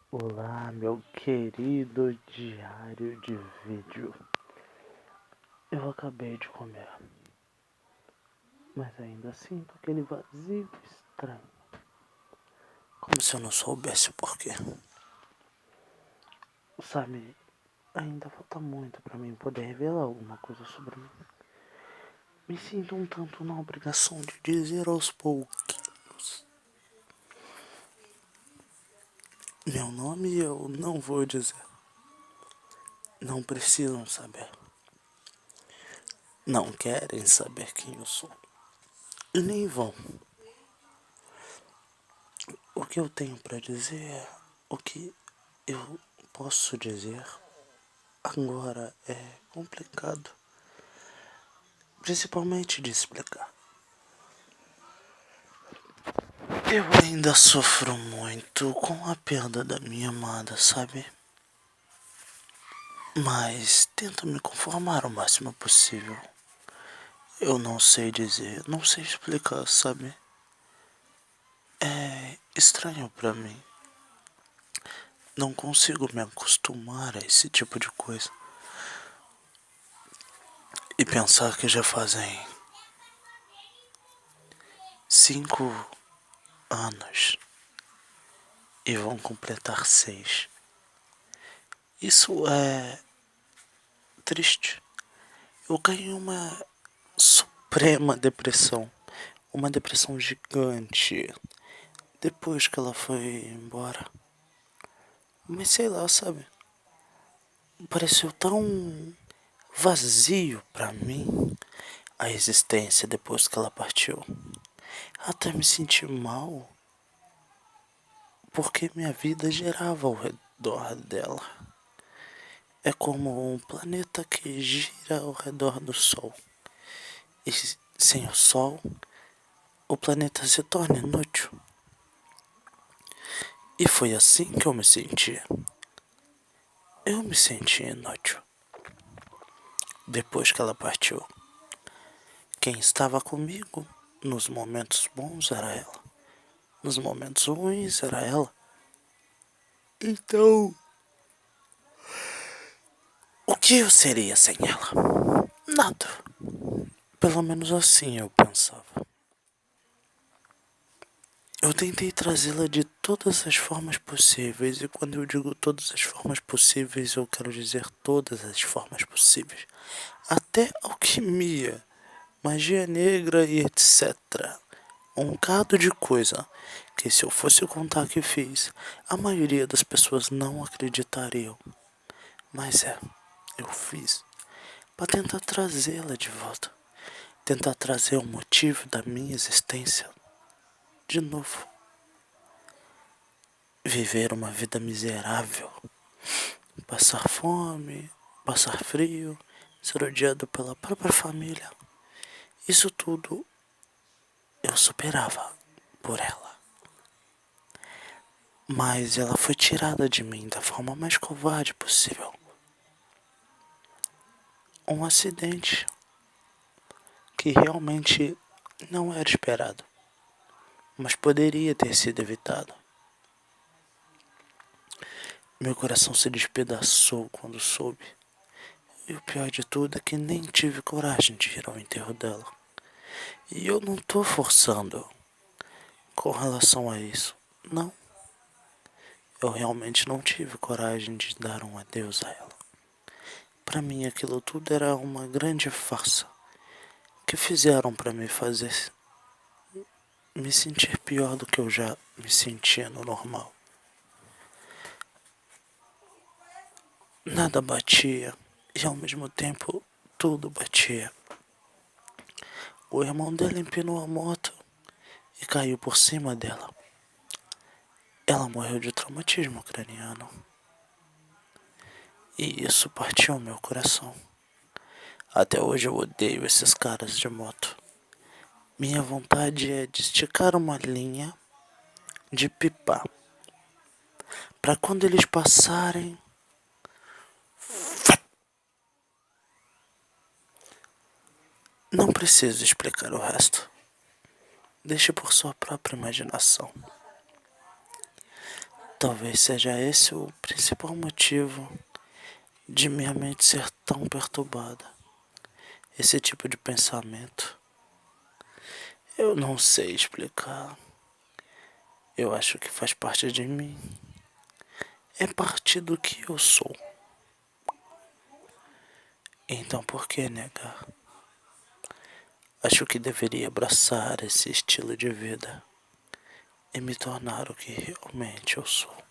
Olá, meu querido diário de vídeo. Eu acabei de comer, mas ainda sinto aquele vazio estranho. Como se eu não soubesse o porquê. Sabe, ainda falta muito pra mim poder revelar alguma coisa sobre mim. Me sinto um tanto na obrigação de dizer aos pouquinhos. Meu nome eu não vou dizer. Não precisam saber. Não querem saber quem eu sou. E nem vão. O que eu tenho pra dizer, o que eu posso dizer agora é complicado, principalmente de explicar. Eu ainda sofro muito com a perda da minha amada, sabe? Mas tento me conformar o máximo possível. Eu não sei dizer, não sei explicar, sabe? É estranho pra mim. Não consigo me acostumar a esse tipo de coisa. E pensar que já fazem 5 anos e vão completar 6. Isso é triste. Eu caí em uma suprema depressão. Uma depressão gigante. Depois que ela foi embora. Mas sei lá, sabe? Pareceu tão vazio pra mim a existência depois que ela partiu. Até me senti mal. Porque minha vida girava ao redor dela. É como um planeta que gira ao redor do Sol. E sem o Sol, o planeta se torna inútil. E foi assim que eu me senti. Eu me senti inútil. Depois que ela partiu. Quem estava comigo nos momentos bons era ela. Nos momentos ruins era ela. Então, o que eu seria sem ela? Nada. Pelo menos assim eu pensava. Eu tentei trazê-la de todas as formas possíveis, e quando eu digo todas as formas possíveis, eu quero dizer todas as formas possíveis. Até alquimia, magia negra e etc. Um bocado de coisa que, se eu fosse contar que fiz, a maioria das pessoas não acreditariam. Mas eu fiz para tentar trazê-la de volta. Tentar trazer o motivo da minha existência de novo. Viver uma vida miserável, passar fome, passar frio, ser odiado pela própria família. Isso tudo eu superava por ela. Mas ela foi tirada de mim da forma mais covarde possível. Um acidente que realmente não era esperado, mas poderia ter sido evitado. Meu coração se despedaçou quando soube. E o pior de tudo é que nem tive coragem de ir ao enterro dela. E eu não tô forçando com relação a isso. Não. Eu realmente não tive coragem de dar um adeus a ela. Para mim aquilo tudo era uma grande farsa que fizeram para me fazer me sentir pior do que eu já me sentia no normal. Nada batia e ao mesmo tempo tudo batia. O irmão dela empinou a moto e caiu por cima dela. Ela morreu de traumatismo craniano. E isso partiu meu coração. Até hoje eu odeio esses caras de moto. Minha vontade é de esticar uma linha de pipa. Para quando eles passarem, não preciso explicar o resto. Deixe por sua própria imaginação. Talvez seja esse o principal motivo de minha mente ser tão perturbada. Esse tipo de pensamento. Eu não sei explicar. Eu acho que faz parte de mim. É parte do que eu sou. Então por que negar? Acho que deveria abraçar esse estilo de vida e me tornar o que realmente eu sou.